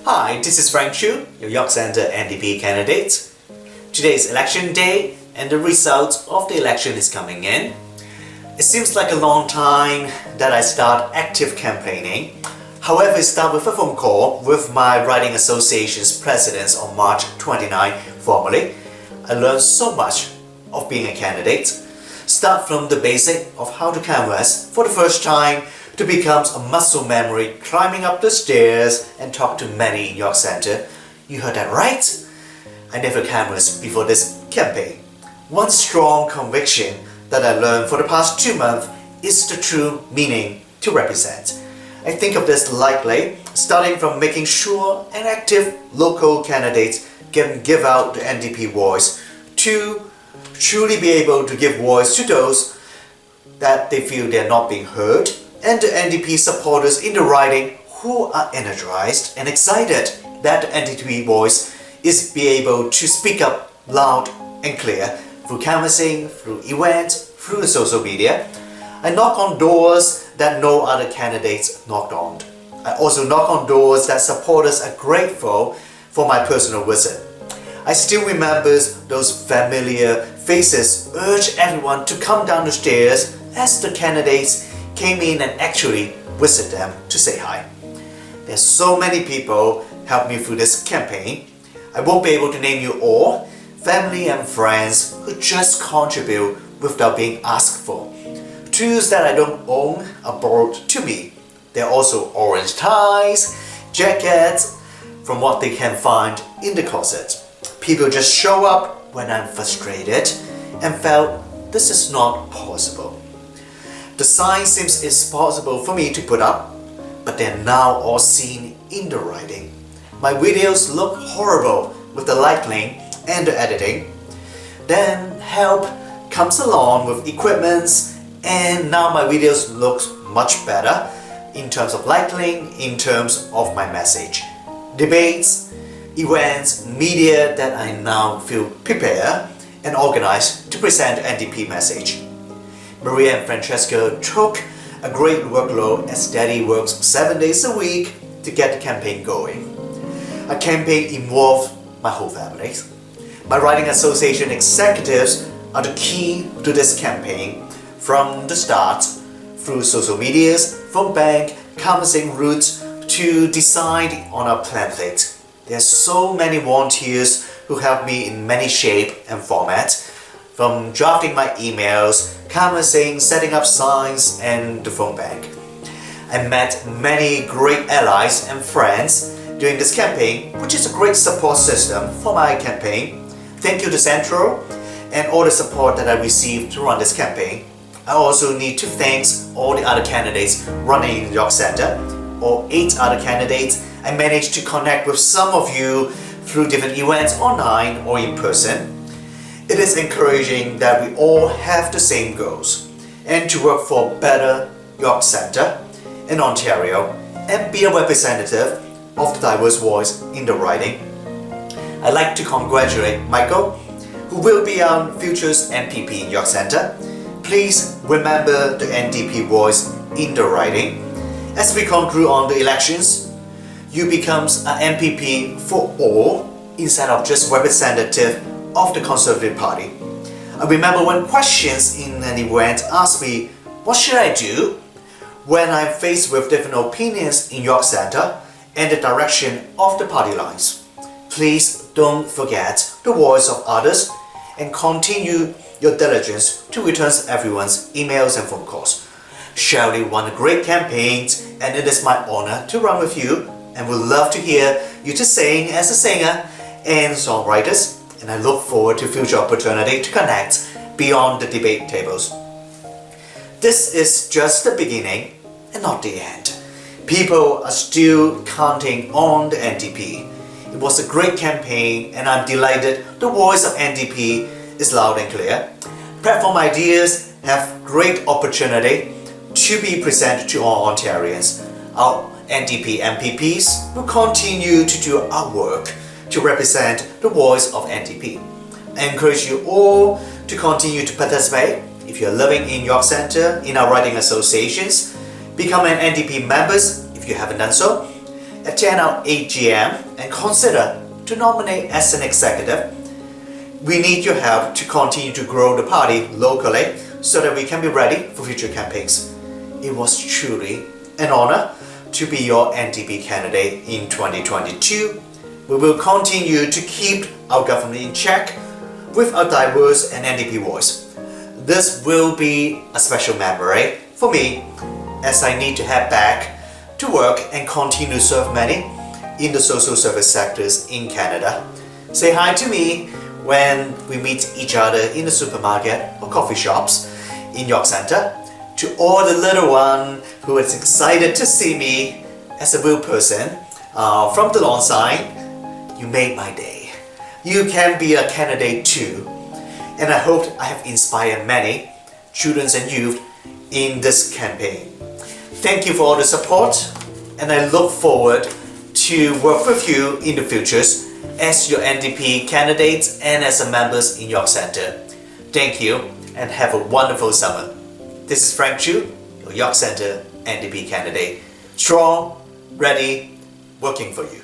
Hi, this is Frank Chu, your York Centre NDP candidate. Today is election day and the result of the election is coming in. It seems like a long time that I start active campaigning. However, it started with a phone call with my Riding Association's president on March 29 formally. I learned so much of being a candidate. Start from the basic of how to canvass for the first time to become a muscle memory, climbing up the stairs and talk to many in York Centre. You heard that right? I never canvassed before this campaign. One strong conviction that I learned for the past 2 months is the true meaning to represent. I think of this lightly, starting from making sure an active local candidate can give out the NDP voice, to truly be able to give voice to those that they feel they're not being heard, and the NDP supporters in the riding who are energized and excited that the NDP voice is be able to speak up loud and clear through canvassing, through events, through the social media. I knock on doors that no other candidates knocked on. I also knock on doors that supporters are grateful for my personal visit. I still remember those familiar faces urge everyone to come down the stairs as the candidates came in and actually visit them to say hi. There's so many people helped me through this campaign. I won't be able to name you all. Family and friends who just contribute without being asked for. Tools that I don't own are brought to me. There are also orange ties, jackets, from what they can find in the closet. People just show up when I'm frustrated and felt this is not possible. The sign seems it's possible for me to put up, but they're now all seen in the writing. My videos look horrible with the lighting and the editing. Then help comes along with equipments, and now my videos look much better in terms of lighting, in terms of my message. Debates, events, media that I now feel prepared and organized to present the NDP message. Maria and Francesca took a great workload as Daddy works 7 days a week to get the campaign going. A campaign involved my whole family. My Riding Association executives are the key to this campaign from the start, through social medias, phone bank, canvassing routes, to decide on our template. There are so many volunteers who help me in many shape and formats, from drafting my emails, canvassing, setting up signs, and the phone bank. I met many great allies and friends during this campaign, which is a great support system for my campaign. Thank you to Central and all the support that I received to run this campaign. I also need to thank all the other candidates running in York Centre, or 8 other candidates. I managed to connect with some of you through different events online or in person. It is encouraging that we all have the same goals and to work for better York Centre in Ontario and be a representative of the diverse voice in the riding. I'd like to congratulate Michael, who will be our future MPP in York Centre. Please remember the NDP voice in the riding. As we conclude on the elections, you become an MPP for all instead of just representative of the Conservative Party. I remember when questions in an event asked me, what should I do when I'm faced with different opinions in York Centre and the direction of the party lines? Please don't forget the voice of others and continue your diligence to return everyone's emails and phone calls. Shirley won a great campaign, and it is my honor to run with you, and would love to hear you to sing as a singer and songwriters, and I look forward to future opportunity to connect beyond the debate tables. This is just the beginning and not the end. People are still counting on the NDP. It was a great campaign, and I'm delighted the voice of NDP is loud and clear. Platform ideas have great opportunity to be presented to all Ontarians. Our NDP MPPs will continue to do our work to represent the voice of NDP. I encourage you all to continue to participate. If you're living in York Centre, in our riding associations, become an NDP members if you haven't done so. attend our AGM and consider to nominate as an executive. We need your help to continue to grow the party locally so that we can be ready for future campaigns. It was truly an honor to be your NDP candidate in 2022. We will continue to keep our government in check with our diverse and NDP voice. This will be a special memory for me as I need to head back to work and continue to serve many in the social service sectors in Canada. Say hi to me when we meet each other in the supermarket or coffee shops in York Centre. To all the little one who is excited to see me as a real person from the lawn sign, you made my day. You can be a candidate too. And I hope I have inspired many children and youth in this campaign. Thank you for all the support, and I look forward to work with you in the futures as your NDP candidates and as a members in York Centre. Thank you and have a wonderful summer. This is Frank Chu, your York Centre NDP candidate. Strong, ready, working for you.